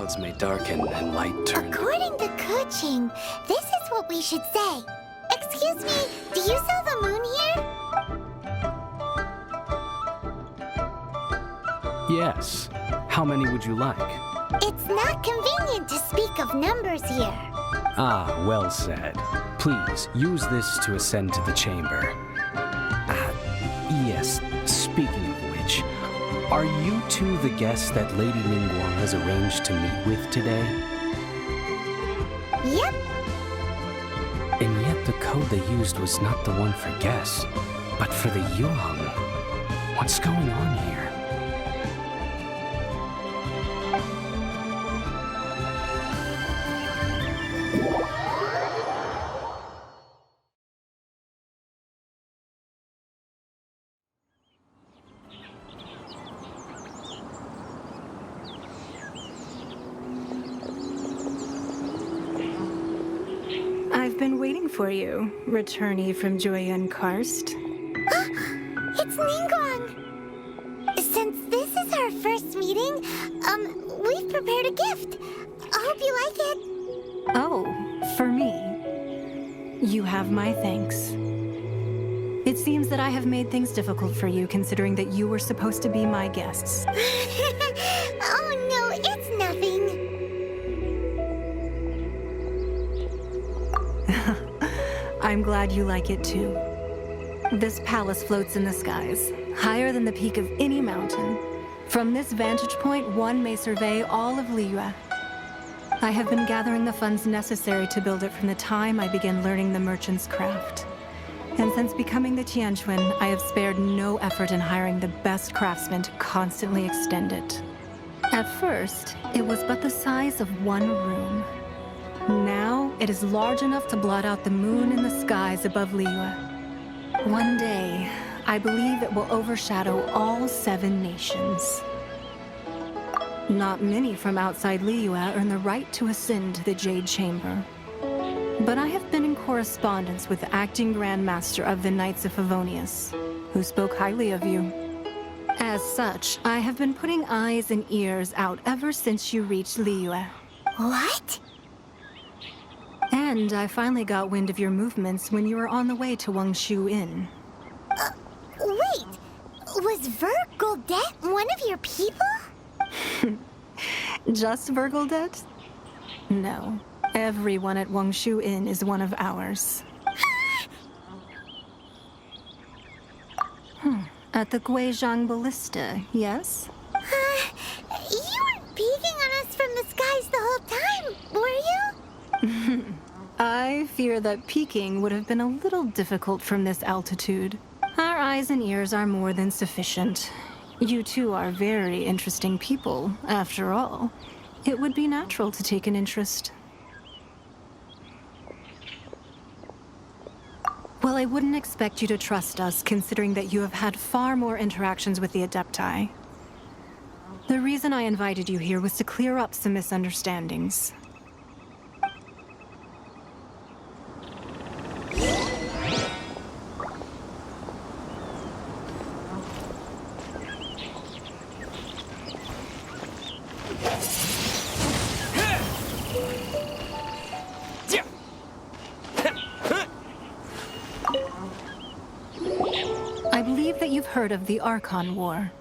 clouds may darken and light turn. According to Kuching, this is what we should say. Excuse me, do you sell the moon here? Yes. How many would you like? It's not convenient to speak of numbers here. Ah, well said. Please, use this to ascend to the chamber. Yes, speaking of which, are you two the guests that Lady Ningguang has arranged to meet with today? Yep. And yet the code they used was not the one for guests, but for the Yuheng. What's going on here? I've been waiting for you, returnee from Joyun Karst. It's Ningguang. Since this is our first meeting, we've prepared a gift. I hope you like it. Oh, for me. You have my thanks. It seems that I have made things difficult for you, considering that you were supposed to be my guests. Oh no, it's nothing. I'm glad you like it too. This palace floats in the skies, higher than the peak of any mountain. From this vantage point, one may survey all of Liyue. I have been gathering the funds necessary to build it from the time I began learning the merchant's craft. And since becoming the Tianquan, I have spared no effort in hiring the best craftsmen to constantly extend it. At first, it was but the size of one room. Now, it is large enough to blot out the moon in the skies above Liyue. One day, I believe it will overshadow all 7 nations. Not many from outside Liyue earn the right to ascend to the Jade Chamber. But I have been in correspondence with the acting Grand Master of the Knights of Favonius, who spoke highly of you. As such, I have been putting eyes and ears out ever since you reached Liyue. What? And I finally got wind of your movements when you were on the way to Wangshu Inn. Wait, was Vergoldet one of your people? Just Vergoldet? No. Everyone at Wangshu Inn is one of ours. At the Guizhang Ballista, yes? You weren't peeking on us from the skies the whole time, were you? I fear that peeking would have been a little difficult from this altitude. Our eyes and ears are more than sufficient. You two are very interesting people, after all. It would be natural to take an interest. Well, I wouldn't expect you to trust us, considering that you have had far more interactions with the Adepti. The reason I invited you here was to clear up some misunderstandings. I believe that you've heard of the Archon War.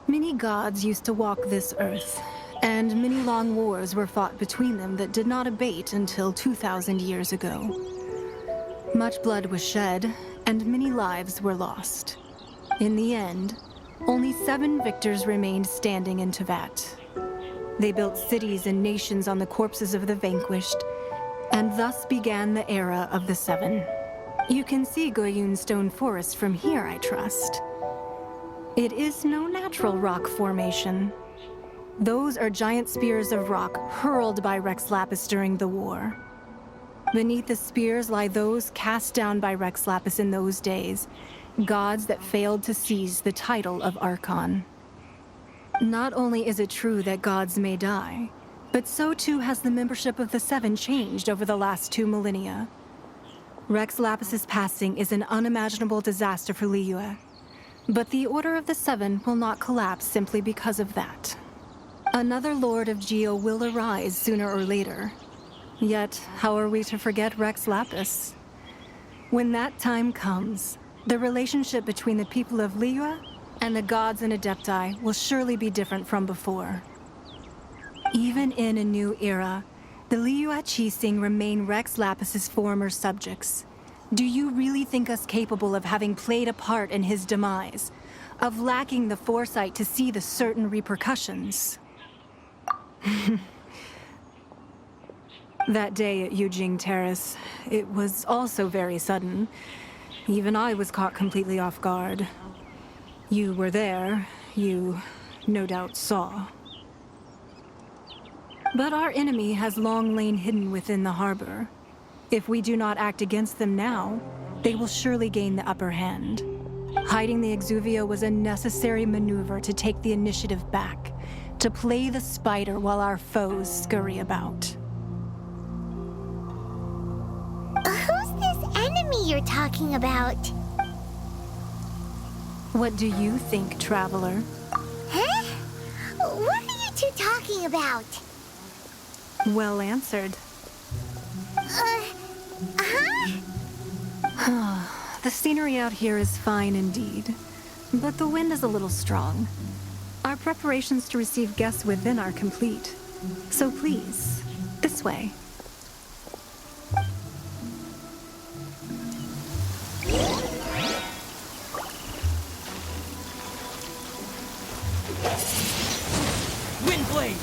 Many gods used to walk this earth, and many long wars were fought between them that did not abate until 2,000 years ago. Much blood was shed, and many lives were lost. In the end, only 7 victors remained standing in Tevat. They built cities and nations on the corpses of the vanquished, and thus began the era of the 7. You can see Goyun Stone Forest from here, I trust. It is no natural rock formation. Those are giant spears of rock hurled by Rex Lapis during the war. Beneath the spears lie those cast down by Rex Lapis in those days, gods that failed to seize the title of Archon. Not only is it true that gods may die, but so too has the membership of the 7 changed over the last 2 millennia. Rex Lapis's passing is an unimaginable disaster for Liyue, but the Order of the 7 will not collapse simply because of that. Another Lord of Geo will arise sooner or later. Yet, how are we to forget Rex Lapis? When that time comes, the relationship between the people of Liyue and the gods and Adepti will surely be different from before. Even in a new era, the Liyue Qixing remain Rex Lapis's former subjects. Do you really think us capable of having played a part in his demise? Of lacking the foresight to see the certain repercussions? That day at Yujing Terrace, it was also very sudden. Even I was caught completely off guard. You were there. You, no doubt, saw. But our enemy has long lain hidden within the harbor. If we do not act against them now, they will surely gain the upper hand. Hiding the Exuvia was a necessary maneuver to take the initiative back, to play the spider while our foes scurry about. Who's this enemy you're talking about? What do you think, Traveler? Huh? What are you two talking about? Well answered. The scenery out here is fine indeed, but the wind is a little strong. Our preparations to receive guests within are complete. So please, this way. Windblade!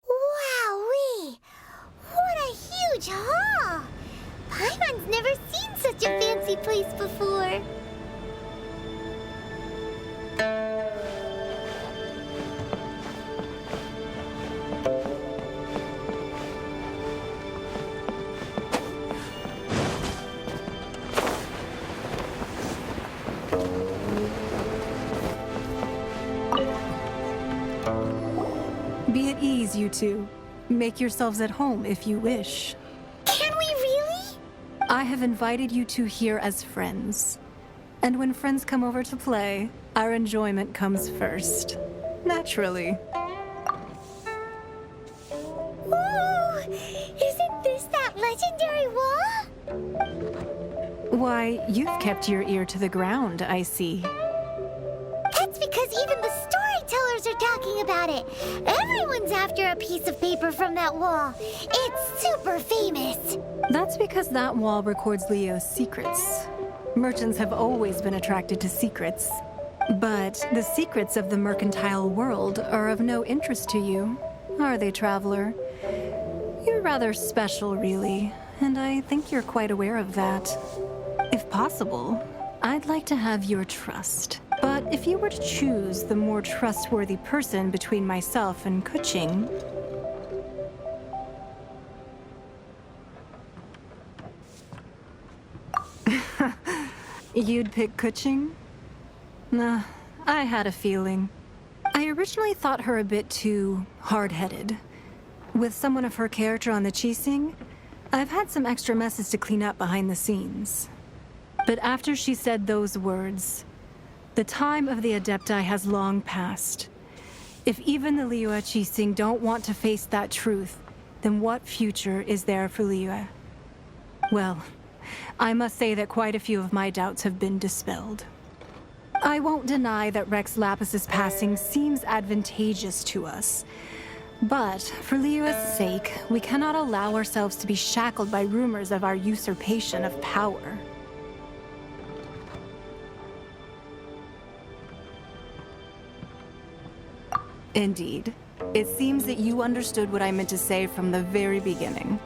Wowee! What a huge hall! Paimon's never seen such a fancy place before. Be at ease, you two. Make yourselves at home if you wish. Can we really? I have invited you two here as friends. And when friends come over to play, our enjoyment comes first. Naturally. Ooh! Isn't this that legendary wall? Why, you've kept your ear to the ground, I see. That's because even the storytellers are talking about it. Everyone's after a piece of paper from that wall. It's super famous. That's because that wall records Leo's secrets. Merchants have always been attracted to secrets. But the secrets of the mercantile world are of no interest to you, are they, Traveler? You're rather special, really, and I think you're quite aware of that. If possible, I'd like to have your trust. But if you were to choose the more trustworthy person between myself and Kuching... You'd pick Kuching? Nah, I had a feeling. I originally thought her a bit too hard-headed. With someone of her character on the Qixing, I've had some extra messes to clean up behind the scenes. But after she said those words, the time of the Adepti has long passed. If even the Liyue Qixing don't want to face that truth, then what future is there for Liyue? Well, I must say that quite a few of my doubts have been dispelled. I won't deny that Rex Lapis's passing seems advantageous to us. But for Liyue's sake, we cannot allow ourselves to be shackled by rumors of our usurpation of power. Indeed. It seems that you understood what I meant to say from the very beginning.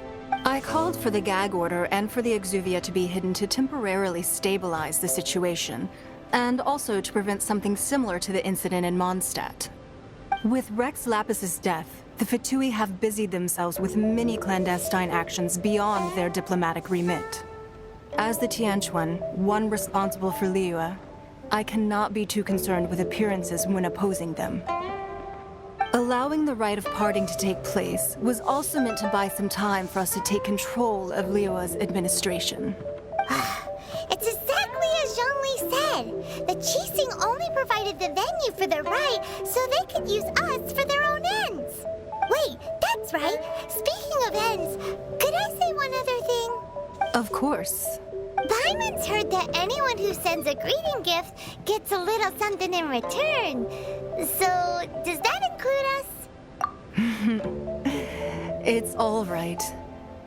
I called for the gag order and for the Exuvia to be hidden to temporarily stabilize the situation, and also to prevent something similar to the incident in Mondstadt. With Rex Lapis's death, The Fatui have busied themselves with many clandestine actions beyond their diplomatic remit. As the Tianquan, one responsible for Liyue, I cannot be too concerned with appearances when opposing them. Allowing the rite of parting to take place was also meant to buy some time for us to take control of Liyue's administration. It's exactly as Zhongli said. The Qixing only provided the venue for the rite so they could use us for their own ends. Wait, that's right. Speaking of ends, could I say one other thing? Of course. Paimon's heard that anyone who sends a greeting gift gets a little something in return. So, does that include us? It's all right.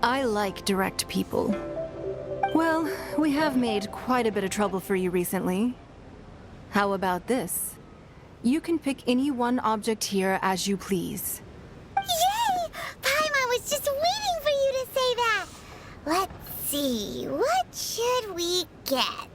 I like direct people. Well, we have made quite a bit of trouble for you recently. How about this? You can pick any one object here as you please. Yay! Paimon was just waiting for you to say that. Let's see, what should we get?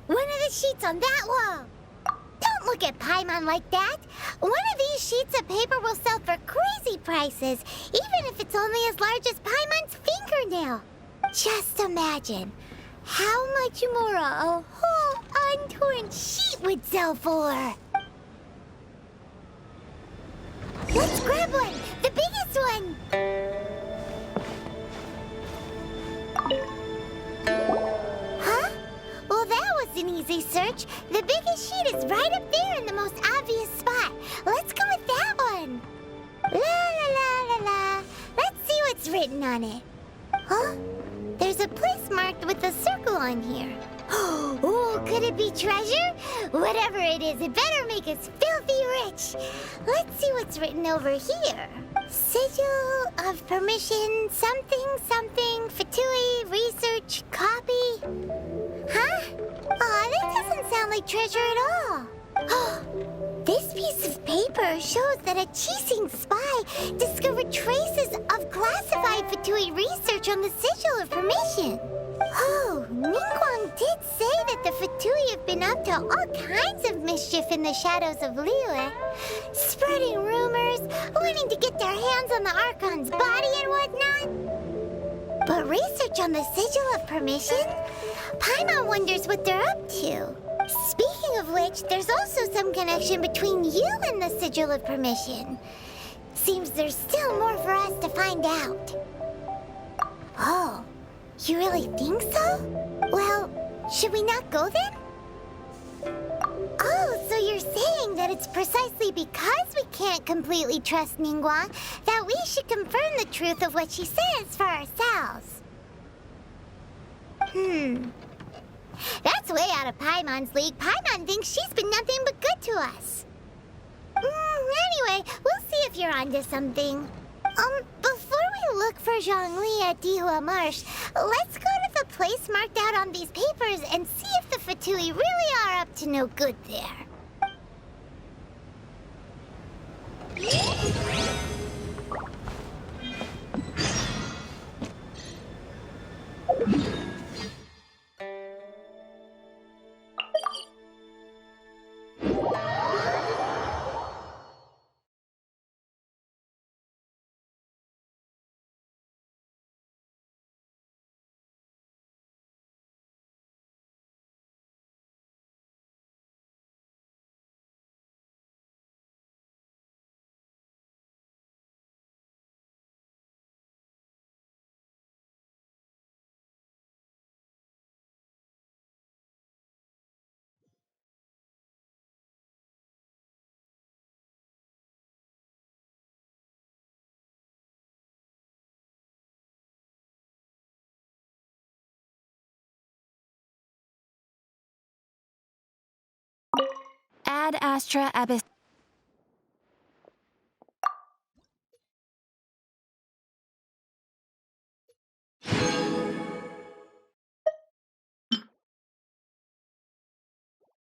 One of the sheets on that wall. Don't look at Paimon like that. One of these sheets of paper will sell for crazy prices, even if it's only as large as Paimon's fingernail. Just imagine how much more a whole untorn sheet would sell for. Let's grab one, the biggest one. Huh? Well, that was an easy search. The biggest sheet is right up there in the most obvious spot. Let's go with that one. La la la la la. Let's see what's written on it. Huh? There's a place marked with a circle on here. Oh, could it be treasure? Whatever it is, it better make us filthy rich. Let's see what's written over here. Sigil of permission, something, something, Fatui, research, copy. Huh? Aw, that doesn't sound like treasure at all. This piece of paper shows that a Qixing spy discovered traces of classified Fatui research on the Sigil of Permission. Oh, Ningguang did say that the Fatui have been up to all kinds of mischief in the shadows of Liyue, spreading rumors, wanting to get their hands on the Archon's body and whatnot. But research on the Sigil of Permission? Paimon wonders what they're up to. Speaking of which, there's also some connection between you and the Sigil of Permission. Seems there's still more for us to find out. Oh, you really think so? Well, should we not go then? Oh, so you're saying that it's precisely because we can't completely trust Ningguang that we should confirm the truth of what she says for ourselves. That's way out of Paimon's league. Paimon thinks she's been nothing but good to us. Anyway, we'll see if you're onto something. Before we look for Zhongli at Dihua Marsh, let's go to the place marked out on these papers and see if the Fatui really are up to no good there. Ad Astra Abyss.